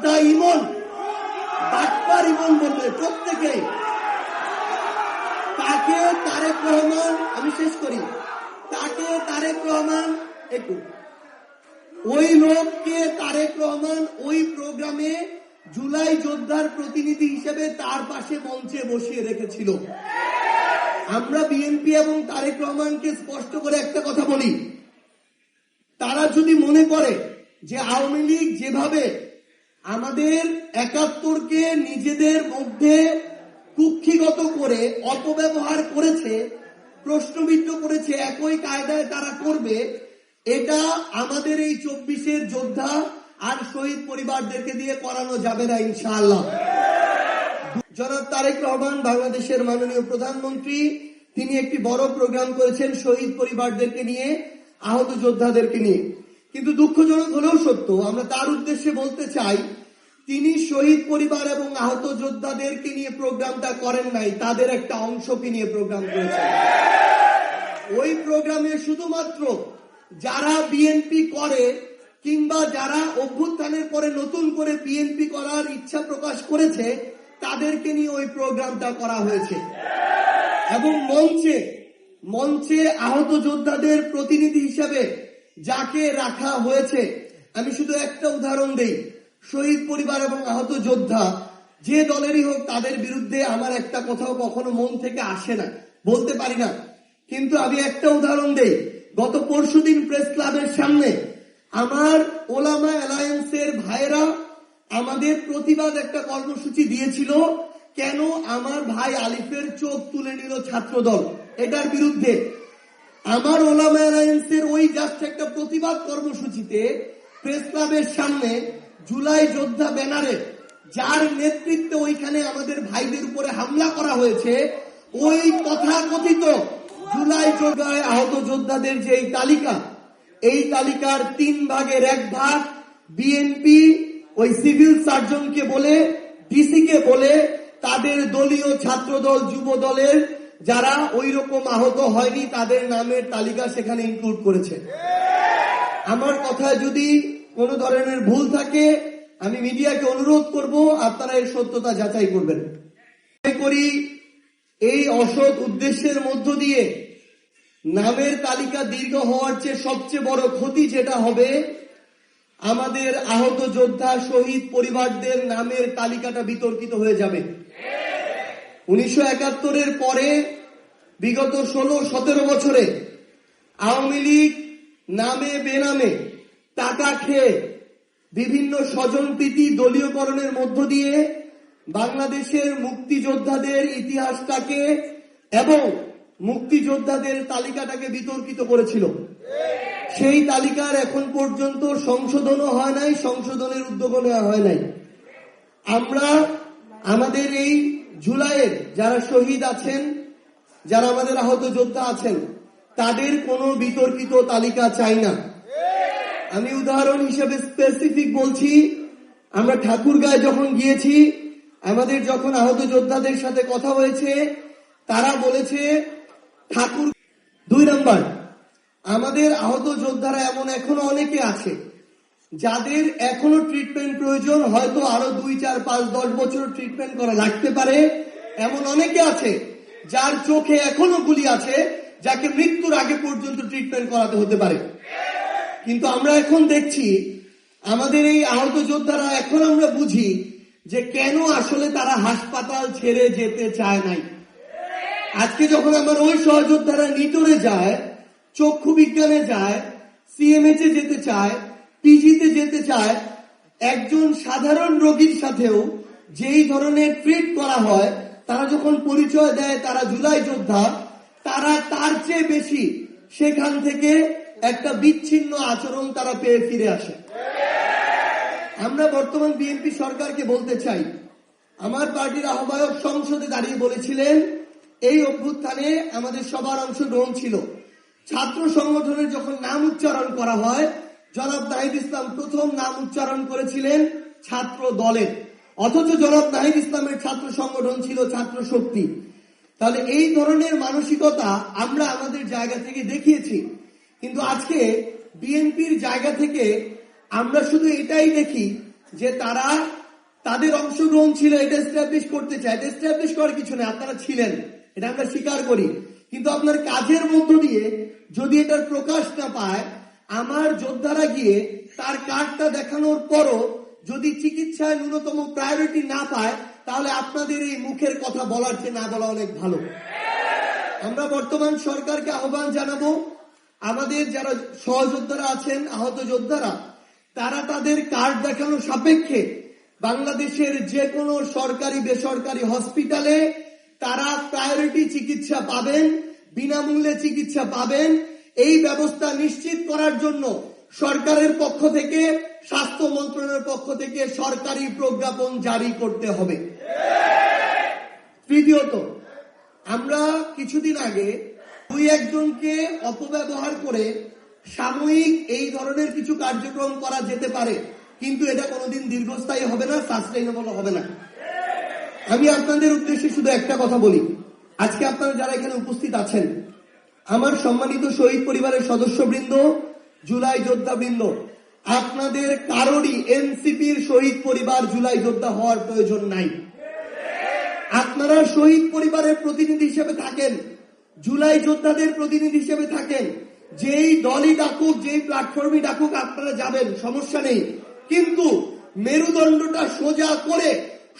গাদ্দা ইমন, বাটপার ইমন বলবে প্রত্যেকে। তাকে তারেক রহমান, আমি শেষ করি, তাকে তারেক রহমান একটু, ওই লোককে তারেক রহমান ওই প্রোগ্রামে জুলাই যোদ্ধার প্রতিনিধি হিসেবে তার পাশে মঞ্চে বসিয়ে রেখেছিল। আমরা বিএনপি এবং তারেক রহমানকে স্পষ্ট করে একটা কথা বলি, তারা যদি মনে করে যে আওয়ামী লীগ যেভাবে আমাদের ৭১কে নিজেদের মধ্যে কুক্ষিগত করে অপব্যবহার করেছে, প্রশ্নবিদ্ধ করেছে, একই কায়দায় তারা করবে, এটা আমাদের এই ২৪-এর যোদ্ধা আর শহীদ পরিবারদেরকে দিয়ে করানো যাবে না ইনশাআল্লাহ। জনাব তারেক রহমান বাংলাদেশের মাননীয় প্রধানমন্ত্রী, তিনি একটি বড় প্রোগ্রাম করেছেন শহীদ পরিবারদেরকে নিয়ে, আহত যোদ্ধাদেরকে নিয়ে। কিন্তু দুঃখজনক হলেও সত্য, আমরা তার উদ্দেশ্যে বলতে চাই, তিনি শহীদ পরিবার এবং আহত যোদ্ধাদেরকে নিয়ে প্রোগ্রামটা করেন নাই, তাদের একটা অংশকে নিয়ে প্রোগ্রাম করেছেন। ওই প্রোগ্রামে শুধুমাত্র যারা বিএনপি করে কিংবা যারা অভ্যুত্থানের পরে নতুন করে বিএনপি করার ইচ্ছা প্রকাশ করেছে তাদেরকে নিয়ে ওই প্রোগ্রামটা করা হয়েছে। এবং মঞ্চে আহত যোদ্ধাদের প্রতিনিধি হিসেবে যাকে রাখা হয়েছে, আমি শুধু একটা উদাহরণ দেই, শহীদ পরিবার এবং আহত যোদ্ধা যে দলেরই হোক, তাদের বিরুদ্ধে আমার একটা কথাও কখনো মন থেকে আসে না, বলতে পারি না। কিন্তু আমি একটা উদাহরণ দেই, গত পরশুদিন প্রেস ক্লাবের সামনে আমার ওলামা অ্যালায়েন্সের ভাইয়েরা আমাদের প্রতিবাদ একটা কর্মসূচি দিয়েছিল, কেন আমার ভাই আলিফের চোখ তুলে নিল ছাত্রদল, এটার বিরুদ্ধে। আমার ওলামা অ্যালায়েন্সের ওই জাস্ট একটা প্রতিবাদ কর্মসূচিতে প্রেস ক্লাবের সামনে জুলাই যোদ্ধা ব্যানারে যার নেতৃত্বে ওইখানে আমাদের ভাইদের উপরে হামলা করা হয়েছে, ওই তথাকথিত জুলাই যোদ্ধায় আহত যোদ্ধাদের যে তালিকা, এই তালিকার ৩ ভাগের ১ ভাগ বিএনপি ওই সিভিল সার্জনকে বলে, ডিসিকে বলে, তাদের দলীয় ছাত্রদল যুব দলের যারা ওই রকম আহত হয়নি তাদের নামের তালিকা সেখানে ইনক্লুড করেছে। আমার কথায় যদি কোনো ধরনের ভুল থাকে আমি মিডিয়াকে অনুরোধ করব আপনারা এর সত্যতা যাচাই করবেন। মনে করি এই অসৎ উদ্দেশ্যের মধ্য দিয়ে নামের তালিকা দীর্ঘ হওয়ার চেয়ে সবচেয়ে বড় ক্ষতি যেটা হবে, আমাদের আহত যোদ্ধা শহীদ পরিবারদের নামের তালিকাটা বিতর্কিত হয়ে যাবে। ১৯৭১-এর পরে বিগত ১৬-১৭ বছরে আওয়ামী লীগ নামে বেনামে টাকা খেয়ে বিভিন্ন স্বজনপ্রীতি দলীয়করণের মধ্য দিয়ে বাংলাদেশের মুক্তিযোদ্ধাদের ইতিহাসটাকে এবং মুক্তিযোদ্ধাদের তালিকাটাকে বিতর্কিত করেছিল। সেই তালিকার এখন পর্যন্ত সংশোধনও হয় নাই, সংশোধনের উদ্যোগও নেওয়া হয় নাই। আমরা আমাদের এই জুলাইয়ের যারা শহীদ আছেন, যারা আমাদের আহত যোদ্ধা আছেন, তাদের কোনো বিতর্কিত তালিকা চাই না। আমি উদাহরণ হিসেবে স্পেসিফিক বলছি, আমরা ঠাকুরগাঁয় যখন গিয়েছি, আমাদের যখন আহত যোদ্ধাদের সাথে কথা হয়েছে, তারা বলেছে ঠাকুর ২ নম্বর, আমাদের আহত যোদ্ধারা এমন এখনো অনেকে আছে যাদের এখনো ট্রিটমেন্ট প্রয়োজন, হয়তো আরো ২, ৪, ৫, ১০ বছর ট্রিটমেন্ট করা লাগতে পারে। এমন অনেকে আছে যার চোখে এখনো গুলি আছে, যাকে মৃত্যুর আগে পর্যন্ত ট্রিটমেন্ট করাতে হতে পারে। কিন্তু আমরা এখন দেখছি আমাদের এই আহত যোদ্ধারা, এখন আমরা বুঝি যে কেন আসলে তারা হাসপাতাল ছেড়ে যেতে চায় নাই। আজকে যখন আমার ওই সহযোদ্ধারা নিটোরে যায়, চক্ষু বিজ্ঞানে যায়, সিএমএইচে যেতে চায়, পিজিতে যেতে চায়, একজন সাধারণ রোগীর সাথেও যেই ধরনের ট্রিট করা হয়, তারা যখন পরিচয় দেয় তারা জুলাই যোদ্ধা, তারা তার চেয়ে বেশি সেখান থেকে একটা বিচ্ছিন্ন আচরণ তারা পেয়ে ফিরে আসে। আমরা বর্তমান বিএনপি সরকারকে বলতে চাই, আমার পার্টির আহ্বায়ক সংসদে দাঁড়িয়ে বলেছিলেন এই অভ্যুত্থানে আমাদের সবার অংশগ্রহণ ছিল। ছাত্র সংগঠনের যখন নাম উচ্চারণ করা হয়, জনাব নাহিদ ইসলাম প্রথম নাম উচ্চারণ করেছিলেন ছাত্র দলের, অথচ জনাব নাহিদ ইসলামের ছাত্র সংগঠন ছিল ছাত্র শক্তি। তাহলে এই ধরনের মানসিকতা আমরা আমাদের জায়গা থেকে দেখিয়েছি। কিন্তু আজকে বিএনপির জায়গা থেকে আমরা শুধু এটাই দেখি যে তারা তাদের অংশগ্রহণ ছিল, এটা এস্টাবলিশ করতে চায়। এটা এস্টাবলিশ করার কিছু নেই, আপনারা ছিলেন, এটা আমরা স্বীকার করি। কিন্তু আপনার কাজের মধ্য দিয়ে যদি এটার প্রকাশ না পায়, আমার যোদ্ধারা গিয়ে তার কার্ডটা দেখানোর পরও যদি চিকিৎসায় ন্যূনতম প্রায়োরিটি না পায়, তাহলে আপনাদের এই মুখের কথা বলার চেয়ে না বলা অনেক ভালো। আমরা বর্তমান সরকারকে আহ্বান জানাবো, আমাদের যারা সহযোদ্ধারা আছেন, আহত যোদ্ধারা, তারা তাদের কার্ড দেখানো সাপেক্ষে বাংলাদেশের যে কোনো সরকারি বেসরকারি হসপিটালে তারা প্রায়োরিটি চিকিৎসা পাবেন, বিনামূল্যে চিকিৎসা পাবেন। এই ব্যবস্থা নিশ্চিত করার জন্য সরকারের পক্ষ থেকে, স্বাস্থ্য মন্ত্রণালয়ের পক্ষ থেকে সরকারি প্রজ্ঞাপন জারি করতে হবে। তৃতীয়ত, আমরা কিছুদিন আগে দুই একজনকে অপব্যবহার করে সাময়িক এই ধরনের কিছু কার্যক্রম করা যেতে পারে, কিন্তু এটা কোনোদিন দীর্ঘস্থায়ী হবে না, সাস্টেইনেবল হবে না। আমি আপনাদের উদ্দেশ্যে শুধু একটা কথা বলি, আজকে আপনারা যারা এখানে উপস্থিত আছেন, আমার সম্মানিত শহীদ পরিবারের সদস্যবৃন্দ, জুলাই যোদ্ধাবৃন্দ, আপনাদের কারোরই এনসিপির শহীদ পরিবার জুলাই যোদ্ধা হওয়ার প্রয়োজন নাই। আপনারা শহীদ পরিবারের প্রতিনিধি হিসেবে থাকেন, জুলাই যোদ্ধাদের প্রতিনিধি হিসেবে থাকেন। যেই দলই ডাকুক, যেই প্ল্যাটফর্মই ডাকুক, আপনারা যাবেন, সমস্যা নেই। কিন্তু মেরুদণ্ডটা সোজা করে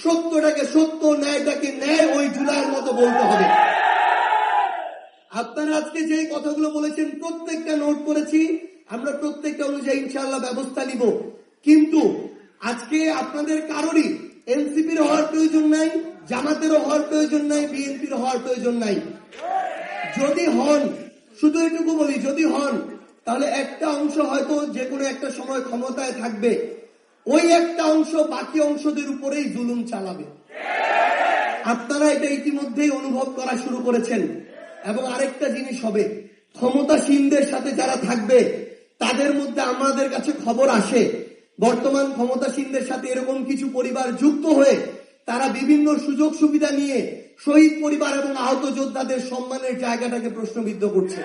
সত্যটাকে সত্য, ন্যায়টাকে ন্যায়, ওই জুলাইয়ের মতো বলতে হবে। আপনারা আজকে যে কথাগুলো বলেছেন প্রত্যেকটা নোট করেছি, আমরা প্রত্যেকটা অনুযায়ী ইনশাআল্লাহ ব্যবস্থা নিব। কিন্তু আজকে আপনাদের কারোরই এনসিপির হওয়ার প্রয়োজন নাই, জামাতেরও হওয়ার প্রয়োজন নাই, বিএনপির হওয়ার প্রয়োজন নাই। যদি হন, শুধু এটুকু বলি, যদি হন, তাহলে একটা অংশ হয়তো যে কোনো একটা সময় ক্ষমতায় থাকবে, ওই একটা অংশ বাকি অংশদের উপরেই জুলুম চালাবে। আপনারা এটা ইতিমধ্যেই অনুভব করা শুরু করেছেন। এবং আরেকটা জিনিস হবে, ক্ষমতাসীনদের সাথে যারা থাকবে তাদের মধ্যে আমাদের কাছে খবর আসে, বর্তমান ক্ষমতাসীনদের সাথে এরকম কিছু পরিবার যুক্ত হয়ে তারা বিভিন্ন সুযোগ সুবিধা নিয়ে শহীদ পরিবার এবং আহত যোদ্ধাদের সম্মানের জায়গাটাকে প্রশ্নবিদ্ধ করছে।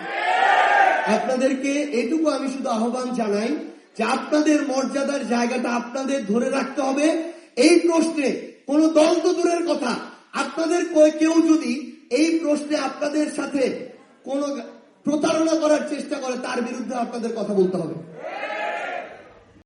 আপনাদেরকে এটুকু আমি শুধু আহ্বান জানাই যে আপনাদের মর্যাদার জায়গাটা আপনাদের ধরে রাখতে হবে। এই প্রশ্নে কোন দল তো দূরের কথা, আপনাদের কেউ যদি এই প্রশ্নে আপনাদের সাথে কোন প্রতারণা করার চেষ্টা করে, তার বিরুদ্ধে আপনাদের কথা বলতে হবে।